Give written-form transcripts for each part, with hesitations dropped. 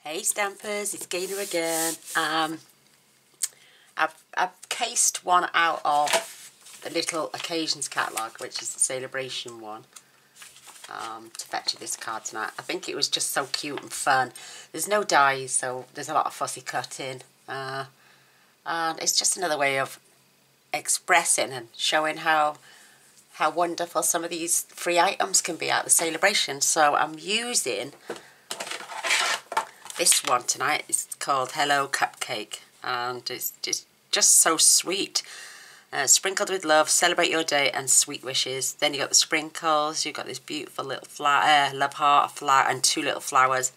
Hey Stampers, it's Gaynor again. I've cased one out of the Little Occasions catalogue, which is the celebration one, to fetch you this card tonight. I think it was just so cute and fun. There's no dies, so there's a lot of fussy cutting, and it's just another way of expressing and showing how wonderful some of these free items can be at the celebration. So I'm using this one tonight. It's called Hello Cupcake, and it's just so sweet. Sprinkled with love, celebrate your day and sweet wishes. Then you got the sprinkles, you've got this beautiful little flower, love heart, flower, and two little flowers,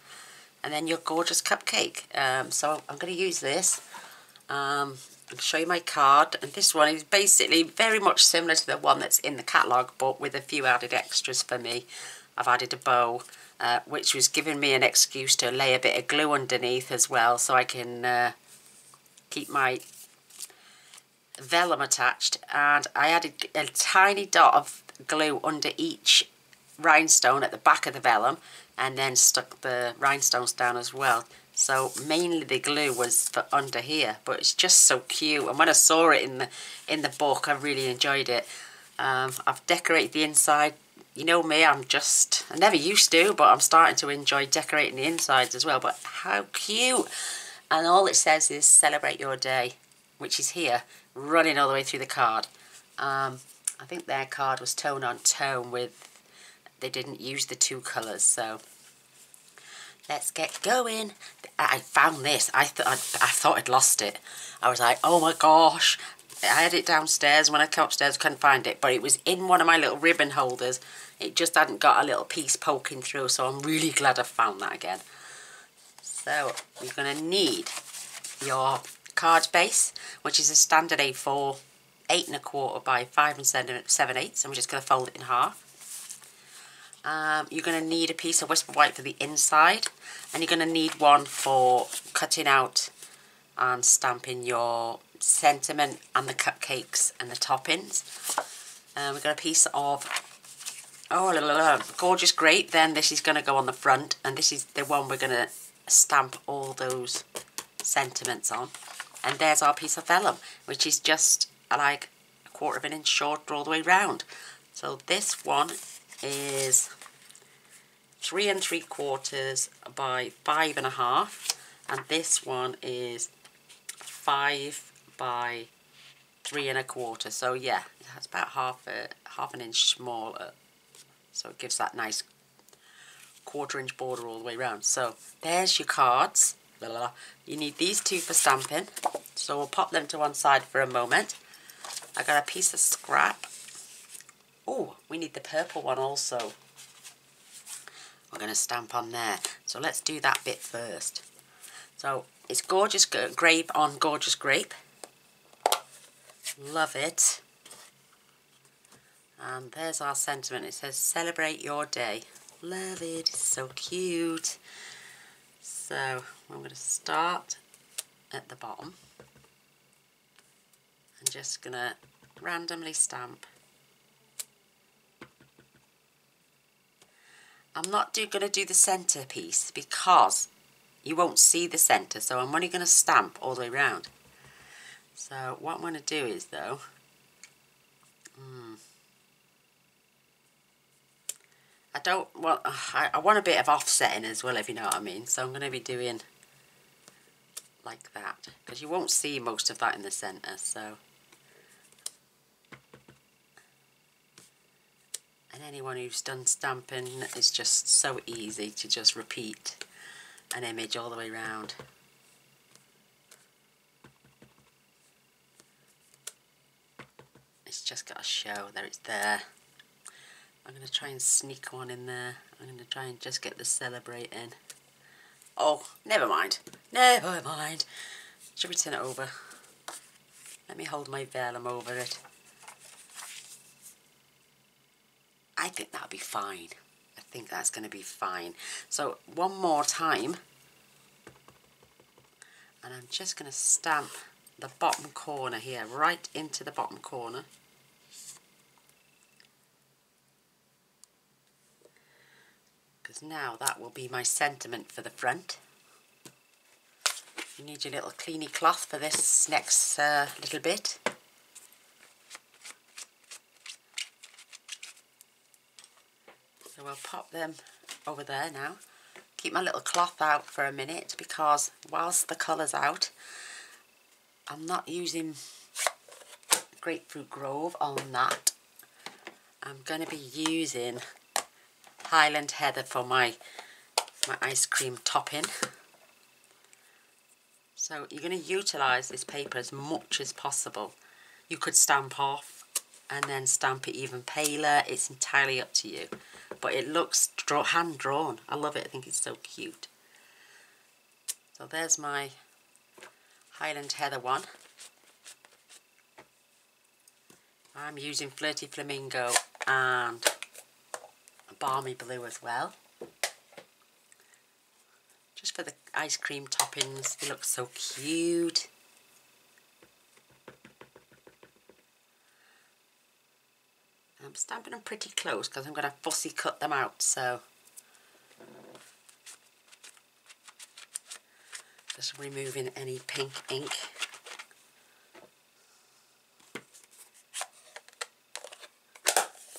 and then your gorgeous cupcake. So I'm going to use this. I'll show you my card, and this one is basically very much similar to the one that's in the catalogue, but with a few added extras for me. I've added a bow, which was giving me an excuse to lay a bit of glue underneath as well, so I can keep my vellum attached. And I added a tiny dot of glue under each rhinestone at the back of the vellum, and then stuck the rhinestones down as well. So mainly the glue was for under here, but it's just so cute. And when I saw it in the book, I really enjoyed it. I've decorated the inside. You know me, I never used to, but I'm starting to enjoy decorating the insides as well. But how cute! And all it says is celebrate your day, which is here, running all the way through the card. I think their card was tone on tone with, they didn't use the two colours, so let's get going. I found this. I thought I'd lost it. I was like, oh my gosh. I had it downstairs. When I came upstairs, I couldn't find it, but it was in one of my little ribbon holders. It just hadn't got a little piece poking through, so I'm really glad I found that again. So you're going to need your card base, which is a standard A4, 8 1/4 by 5 7/8. I'm just going to fold it in half. You're going to need a piece of whisper white for the inside, and you're going to need one for cutting out and stamping your sentiment and the cupcakes and the toppings. We've got a piece of gorgeous grape. Then this is going to go on the front, and this is the one we're going to stamp all those sentiments on. And there's our piece of vellum, which is just like 1/4 of an inch shorter all the way round. So this one is 3 3/4 by 5 1/2, and this one is 5 by 3 1/4. So yeah, it's about half an inch smaller. So it gives that nice 1/4 inch border all the way around. So there's your cards. You need these two for stamping, so we'll pop them to one side for a moment. I got a piece of scrap. Oh, we need the purple one also. We're going to stamp on there. So let's do that bit first. So it's gorgeous grape on gorgeous grape. Love it. And there's our sentiment. It says celebrate your day. Love it. It's so cute. So I'm going to start at the bottom. I'm just going to randomly stamp. I'm not going to do the centre piece because you won't see the centre, so I'm only going to stamp all the way around. So what I'm going to do is, though, I want a bit of offsetting as well, if you know what I mean. So I'm going to be doing like that, because you won't see most of that in the centre. So, and anyone who's done stamping, it's just so easy to just repeat an image all the way around. It's just got to show that it's there. I'm going to try and sneak one in there. I'm going to try and just get the celebrate in. Oh, never mind. Never mind. Should we turn it over? Let me hold my vellum over it. I think that'll be fine. I think that's going to be fine. So one more time. And I'm just going to stamp the bottom corner here, right into the bottom corner. Because now that will be my sentiment for the front. You need your little cleany cloth for this next little bit. So we'll pop them over there now. Keep my little cloth out for a minute because whilst the colour's out, I'm not using Grapefruit Grove on that. I'm going to be using Highland Heather for my ice cream topping. So you're going to utilise this paper as much as possible. You could stamp off and then stamp it even paler. It's entirely up to you. But it looks hand drawn. I love it. I think it's so cute. So there's my Highland Heather one. I'm using Flirty Flamingo and Balmy Blue as well. Just for the ice cream toppings. They look so cute. I'm stamping them pretty close because I'm going to fussy cut them out, so just removing any pink ink.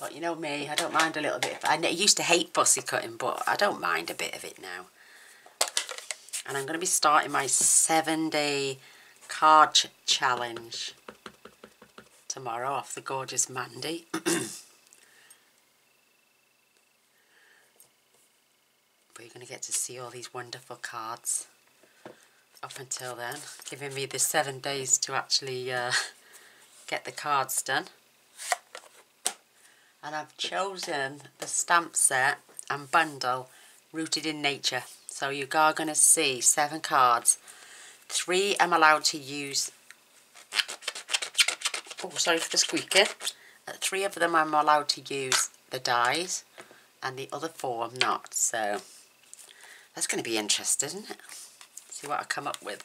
But you know me, I don't mind a little bit. I used to hate fussy cutting, but I don't mind a bit of it now. And I'm going to be starting my 7-day card challenge tomorrow off the gorgeous Mandy. But you're going to get to see all these wonderful cards up until then, giving me the 7 days to actually get the cards done. And I've chosen the stamp set and bundle Rooted in Nature. So you are going to see 7 cards. 3 I'm allowed to use. Oh, sorry for the squeaking. 3 of them I'm allowed to use the dies, and the other 4 I'm not. So that's going to be interesting, isn't it? See what I come up with.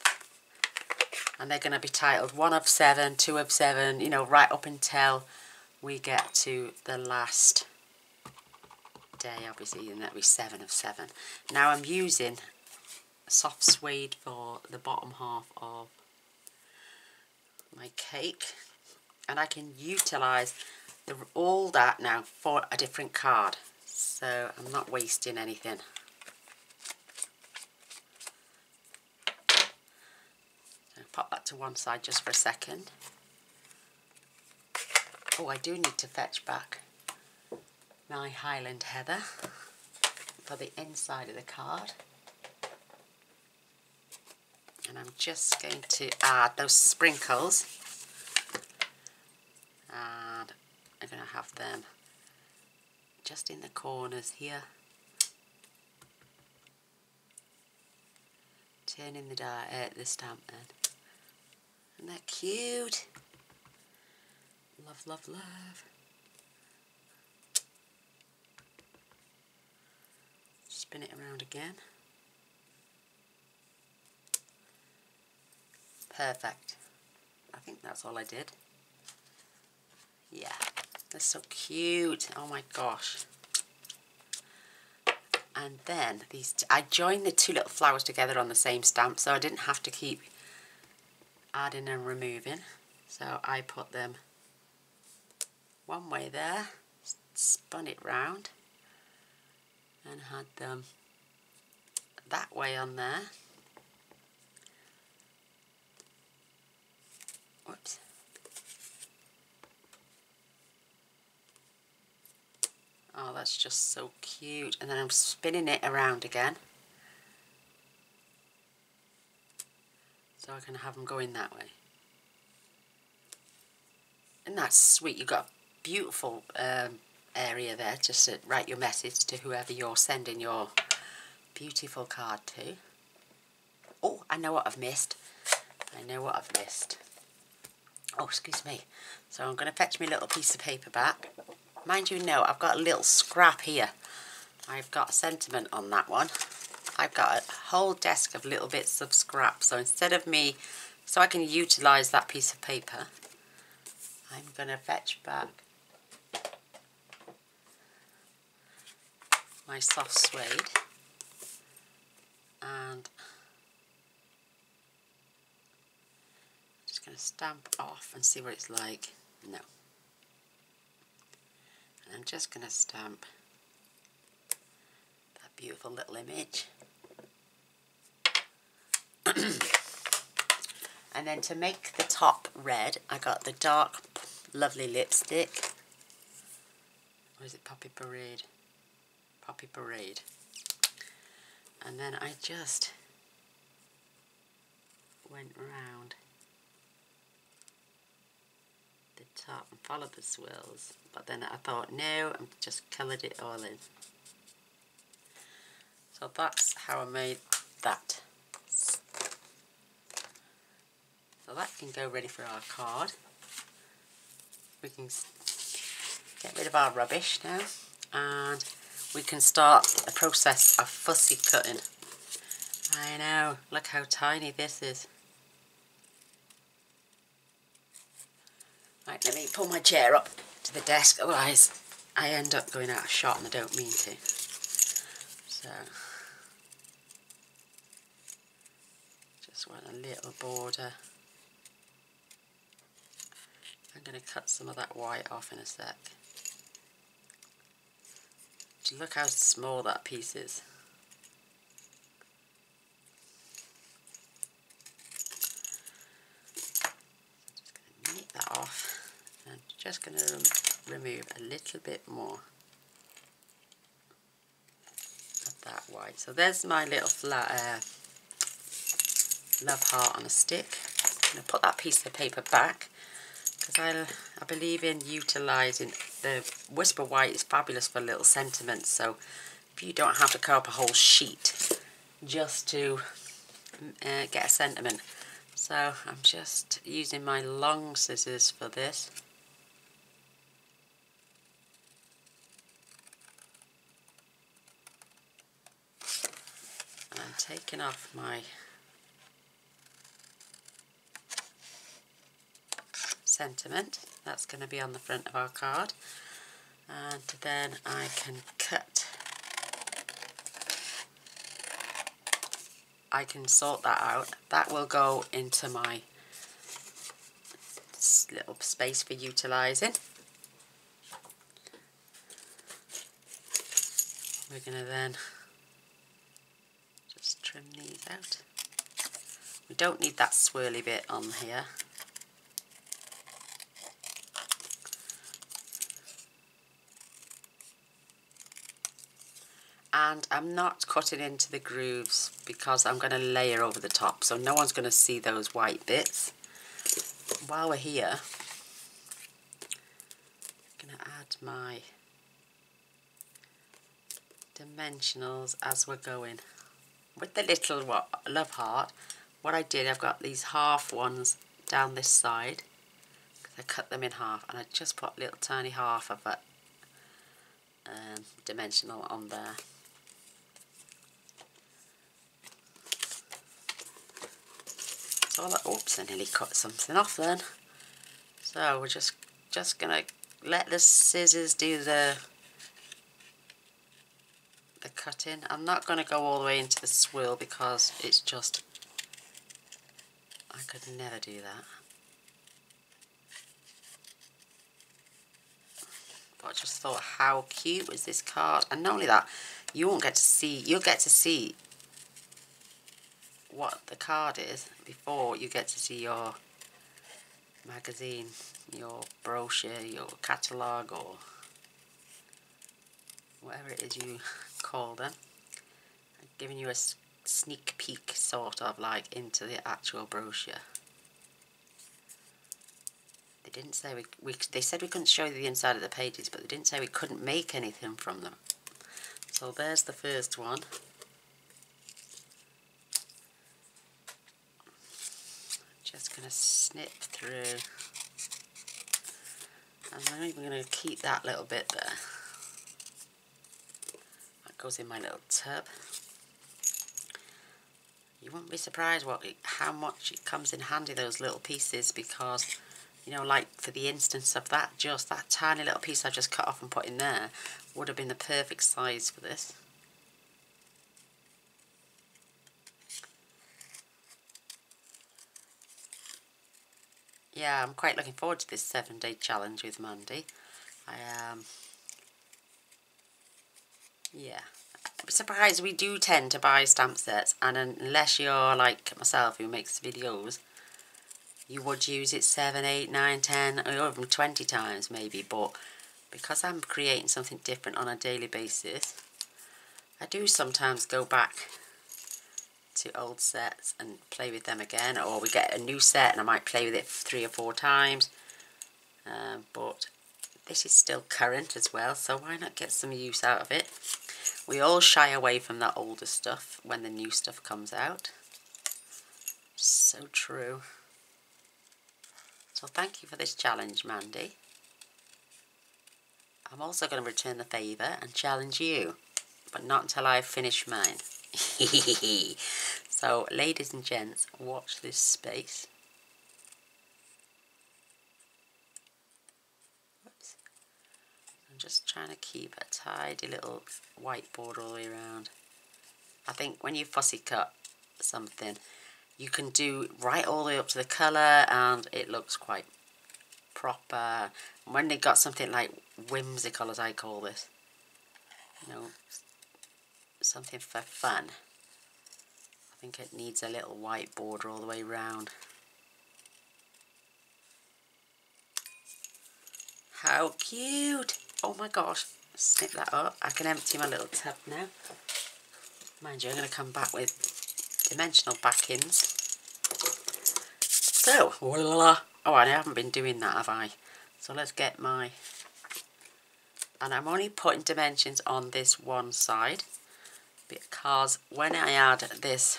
And they're going to be titled 1 of 7, 2 of 7, you know, right up until we get to the last day, obviously, and that'll be 7 of 7. Now I'm using soft suede for the bottom half of my cake, and I can utilise all that now for a different card, so I'm not wasting anything. So pop that to one side just for a second. Oh, I do need to fetch back my Highland Heather for the inside of the card. And I'm just going to add those sprinkles. And I'm going to have them just in the corners here. Turning the stamp then. Isn't that cute? Love, love, love. Spin it around again. Perfect. I think that's all I did. Yeah, that's so cute. Oh my gosh. And then I joined the 2 little flowers together on the same stamp, so I didn't have to keep adding and removing. So I put them one way there, spun it round, and had them that way on there. Whoops. Oh, that's just so cute. And then I'm spinning it around again, so I can have them going that way. And that's sweet. You've got a beautiful area there just to write your message to whoever you're sending your beautiful card to. Oh, I know what I've missed. I know what I've missed. Oh, excuse me. So I'm going to fetch my little piece of paper back. Mind you, no, I've got a little scrap here. I've got a sentiment on that one. I've got a whole desk of little bits of scrap. So instead of me, so I can utilise that piece of paper, I'm going to fetch back my soft suede and going to stamp off and see what it's like. No. And I'm just going to stamp that beautiful little image. And then to make the top red, I got the dark, lovely lipstick. Or is it Poppy Parade? Poppy Parade. And then I just went round the top and followed the swirls. But then I thought, no, I just coloured it all in. So that's how I made that. So that can go ready for our card. We can get rid of our rubbish now, and we can start the process of fussy cutting. I know, look how tiny this is. Right, let me pull my chair up to the desk, otherwise I end up going out of shot and I don't mean to. So, just want a little border. I'm going to cut some of that white off in a sec. Look how small that piece is. Just going to knit that off and just going to remove a little bit more of that white. So there's my little flat love heart on a stick. I'm going to put that piece of paper back, because I believe in utilising the Whisper White. Is fabulous for little sentiments, so if you don't have to cut up a whole sheet just to get a sentiment. So I'm just using my long scissors for this. And I'm taking off my sentiment. That's going to be on the front of our card, and then I can cut. I can sort that out. That will go into my little space for utilising. We're going to then just trim these out. We don't need that swirly bit on here. And I'm not cutting into the grooves because I'm going to layer over the top, so no one's going to see those white bits. While we're here, I'm going to add my dimensionals as we're going. With the little love heart, what I did, I've got these half ones down this side, because I cut them in half, and I just put a little tiny half of that dimensional on there. So oops, I nearly cut something off then. So we're just gonna let the scissors do the cutting. I'm not gonna go all the way into the swirl because it's just, I could never do that. But I just thought, how cute was this card? And not only that, you won't get to see, you'll get to see what the card is before you get to see your magazine, your brochure, your catalogue, or whatever it is you call them. I'm giving you a sneak peek, sort of like, into the actual brochure. They didn't say they said we couldn't show you the inside of the pages, but they didn't say we couldn't make anything from them. So there's the first one. Just going to snip through, and I'm even going to keep that little bit there. That goes in my little tub. You won't be surprised how much it comes in handy, those little pieces, because, you know, like for the instance of that, just that tiny little piece I just cut off and put in there would have been the perfect size for this. yeah, I'm quite looking forward to this 7-day challenge with Mandy. I am, yeah. I'm surprised we do tend to buy stamp sets, and unless you're like myself who makes videos, you would use it 7, 8, 9, 10, or even 20 times maybe, but because I'm creating something different on a daily basis, I do sometimes go back to old sets and play with them again, or we get a new set and I might play with it 3 or 4 times, but this is still current as well, so why not get some use out of it? We all shy away from that older stuff when the new stuff comes out. So true. So thank you for this challenge, Mandy. I'm also going to return the favour and challenge you, but not until I've finished mine. So, ladies and gents, watch this space. Whoops. I'm just trying to keep a tidy little white border all the way around. I think when you fussy cut something, you can do right all the way up to the colour and it looks quite proper. When they got something like whimsical, as I call this, you know, something for fun, I think it needs a little white border all the way round. How cute! Oh my gosh, snip that up. I can empty my little tub now. Mind you, I'm going to come back with dimensional backings. So, oh, I haven't been doing that, have I? So let's get my... And I'm only putting dimensions on this one side, because when I add this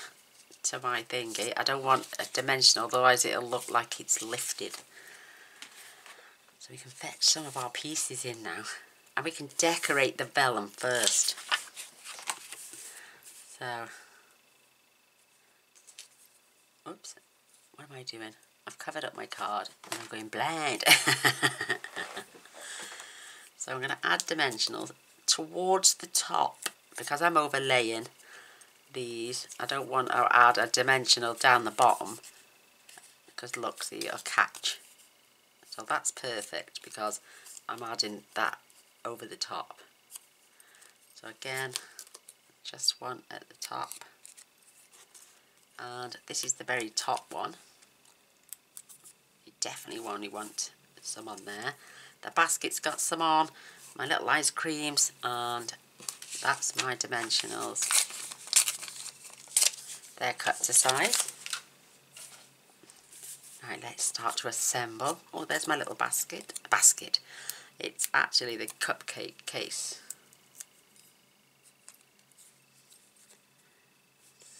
to my thingy, I don't want a dimension, otherwise it'll look like it's lifted. So we can fetch some of our pieces in now, and we can decorate the vellum first. So, oops, what am I doing? I've covered up my card and I'm going blind. So I'm going to add dimensionals towards the top, because I'm overlaying these. I don't want to add a dimensional down the bottom, because look, see, it'll catch. So that's perfect because I'm adding that over the top. So again, just one at the top, and this is the very top one. You definitely only want some on there. The basket's got some on, my little ice creams, and that's my dimensionals. They're cut to size. Right, let's start to assemble. Oh, there's my little basket. It's actually the cupcake case.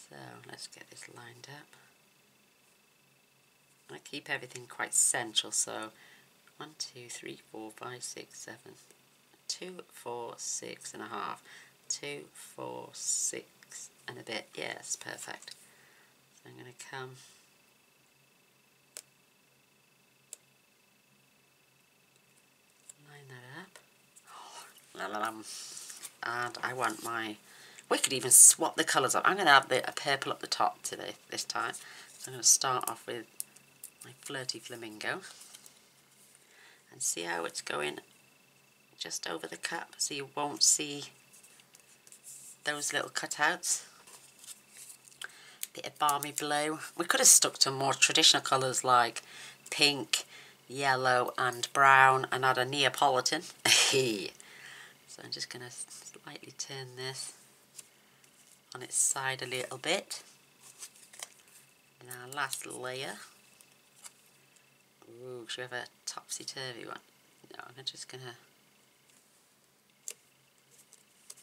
So let's get this lined up. I keep everything quite central, so 1, 2, 3, 4, 5, 6, 7, 2, 4, 6 and a half, 2, 4, 6 and a bit. Yes, perfect. So I'm going to come line that up. And I want my... We could even swap the colours up. I'm going to have a purple up the top today, this time. So I'm going to start off with my Flirty Flamingo. And see how it's going just over the cup, so you won't see those little cutouts. Bit of balmy blue. We could have stuck to more traditional colours like pink, yellow and brown, and add a Neapolitan. So I'm just going to slightly turn this on its side a little bit. And our last layer. Ooh, should we have a topsy-turvy one? No, I'm just going to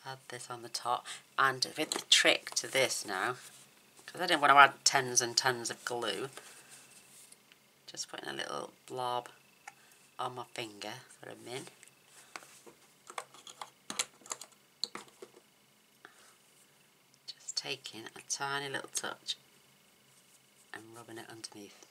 add this on the top. And a bit of the trick to this now, because I didn't want to add tons and tons of glue, just putting a little blob on my finger for a min. Just taking a tiny little touch and rubbing it underneath.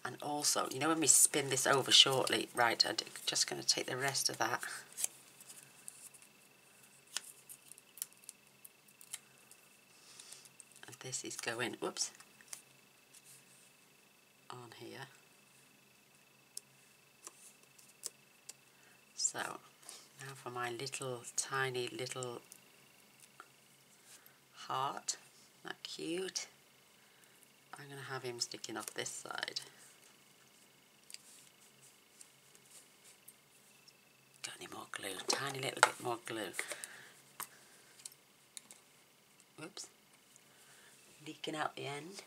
And also, you know, when we spin this over shortly, right, I'm just going to take the rest of that this is going, whoops, on here. So now for my little tiny little heart. Isn't that cute? I'm going to have him sticking off this side. Got any more glue? Tiny little bit more glue. Whoops. Leaking out the end.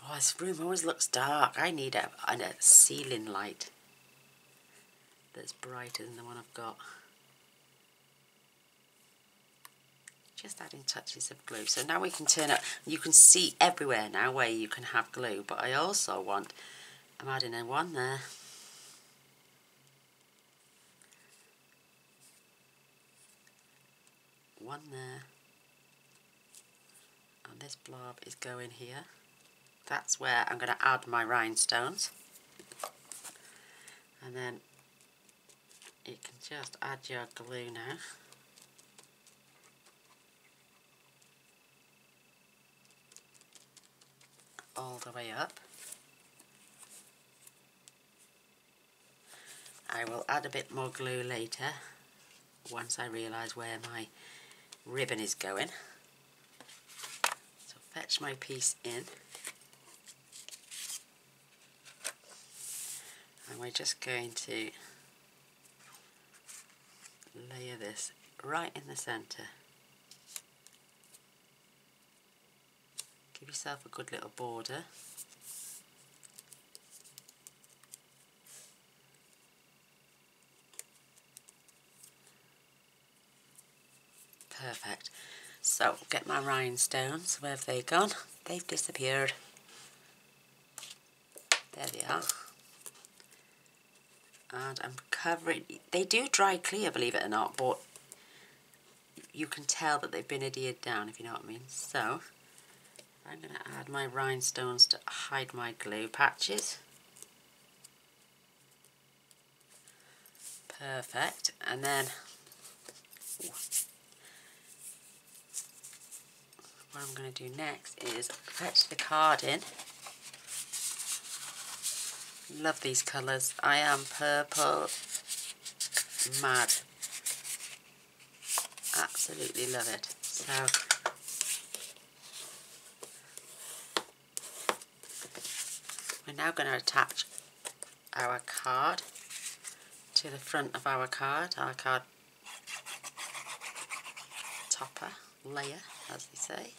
Oh, this room always looks dark. I need a ceiling light that's brighter than the one I've got. Just adding touches of glue. So now we can turn it, you can see everywhere now where you can have glue, but I also want, I'm adding a one there. One there. And this blob is going here. That's where I'm going to add my rhinestones. And then you can just add your glue now. All the way up. I will add a bit more glue later once I realise where my ribbon is going. So fetch my piece in, and we're just going to layer this right in the centre. Give yourself a good little border. Perfect. So get my rhinestones. Where have they gone? They've disappeared. There they are. And I'm covering, they do dry clear, believe it or not, but you can tell that they've been adhered down, if you know what I mean. So I'm going to add my rhinestones to hide my glue patches. Perfect. And then what I'm going to do next is fetch the card in. Love these colours. I am purple mad. Absolutely love it. So we're now going to attach our card to the front of our card topper layer, as they say.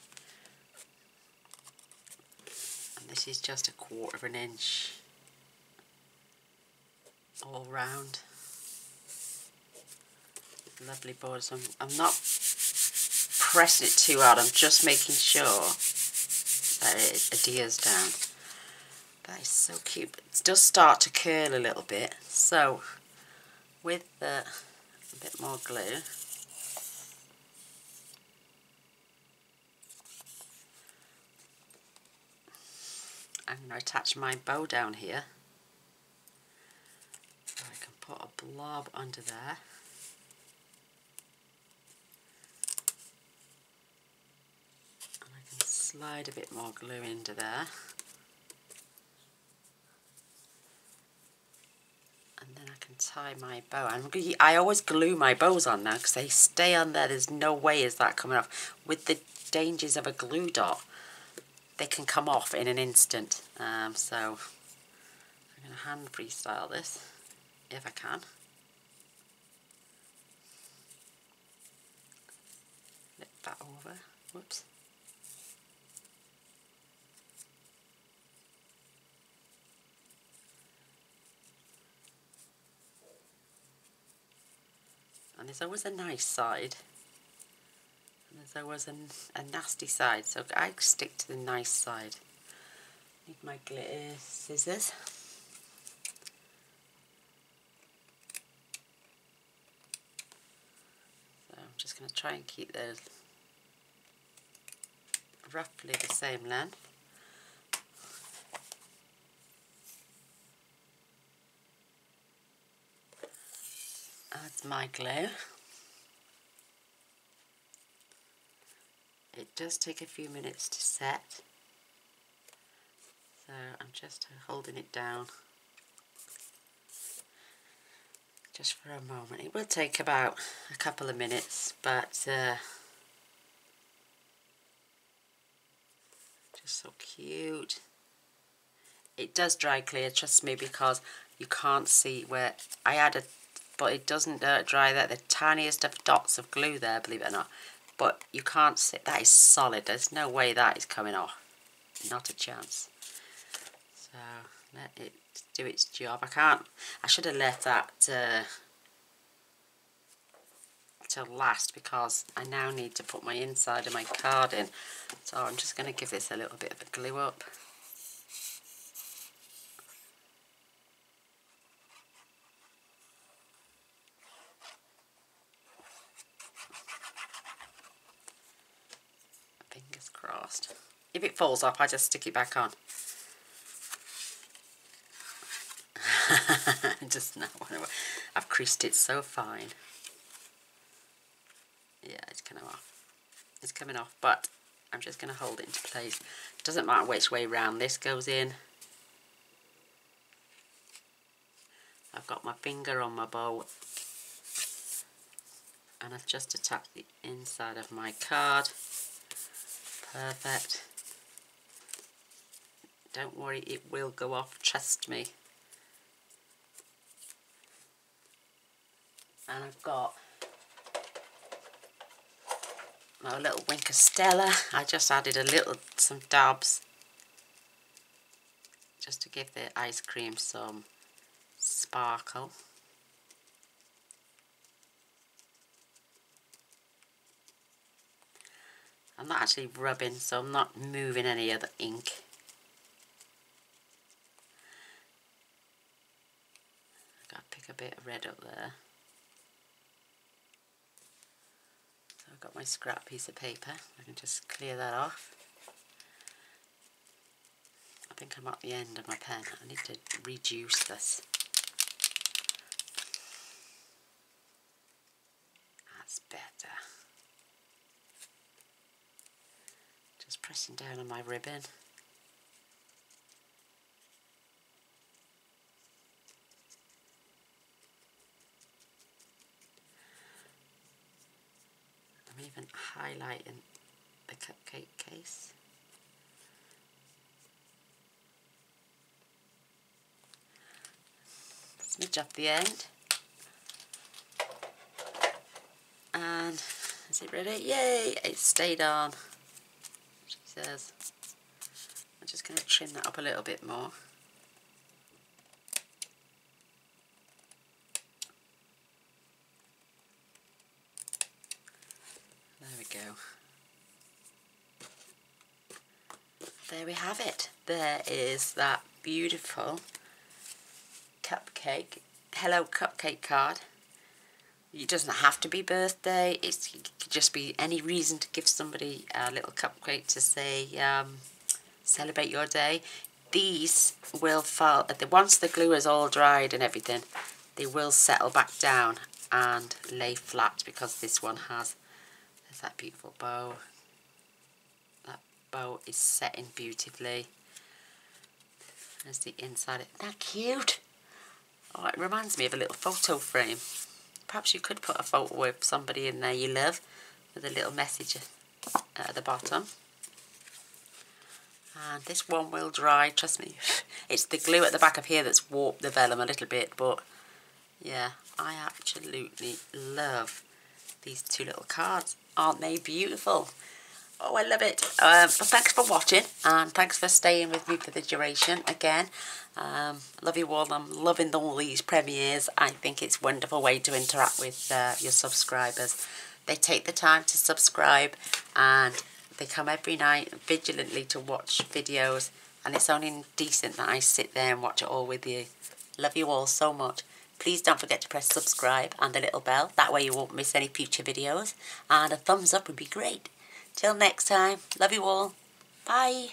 And this is just 1/4 of an inch all round. Lovely border. So I'm not pressing it too hard, I'm just making sure that it adheres down. That is so cute. It does start to curl a little bit, so with a bit more glue, I'm going to attach my bow down here. So I can put a blob under there. And I can slide a bit more glue into there. And then I can tie my bow. I always glue my bows on now because they stay on there. There's no way is that coming off. With the dangers of a glue dot, they can come off in an instant. So I'm going to hand freestyle this if I can. Flip that over. Whoops. And there's always a nice side, and there's always a nasty side, so I stick to the nice side. Need my glitter scissors. So I'm just going to try and keep those roughly the same length. Add my glue. It does take a few minutes to set, so I'm just holding it down just for a moment. It will take about a couple of minutes, but just so cute. It does dry clear, trust me, because you can't see where I added, but it doesn't dry there. The tiniest of dots of glue there, believe it or not. But you can't see, that is solid. There's no way that is coming off. Not a chance. So let it do its job. I should have left that till last, because I now need to put my inside of my card in. So I'm just going to give this a little bit of a glue up. Fingers crossed. If it falls off, I just stick it back on. Just now, I've creased it so fine. Yeah, it's coming off. It's coming off, but I'm just going to hold it into place. It doesn't matter which way round this goes in. I've got my finger on my bow, and I've just attached the inside of my card. Perfect. Don't worry, it will go off, trust me. And I've got my little Wink of Stella. I just added some dabs just to give the ice cream some sparkle. I'm not actually rubbing, so I'm not moving any other ink. I've got to pick a bit of red up there. So I've got my scrap piece of paper. I can just clear that off. I think I'm at the end of my pen. I need to reduce this. That's better. Just pressing down on my ribbon. I'm even highlighting the cupcake case. Smidge off the end. And is it ready? Yay! It stayed on. She says. I'm just going to trim that up a little bit more. There we go. There we have it. There is that beautiful cupcake, Hello Cupcake card. It doesn't have to be birthday. It could just be any reason to give somebody a little cupcake to say, celebrate your day. These will fall, once the glue is all dried and everything, they will settle back down and lay flat, because this one has, there's that beautiful bow. That bow is setting beautifully. There's the inside. Isn't that cute? Oh, it reminds me of a little photo frame. Perhaps you could put a photo of somebody in there you love with a little message at the bottom. And this one will dry, trust me. It's the glue at the back of here that's warped the vellum a little bit, but yeah, I absolutely love these two little cards. Aren't they beautiful? Oh, I love it. But thanks for watching, and thanks for staying with me for the duration again. Love you all. I'm loving all these premieres. I think it's a wonderful way to interact with your subscribers. They take the time to subscribe, and they come every night vigilantly to watch videos, and it's only decent that I sit there and watch it all with you. Love you all so much. Please don't forget to press subscribe and the little bell. That way you won't miss any future videos. And a thumbs up would be great. Till next time, love you all. Bye.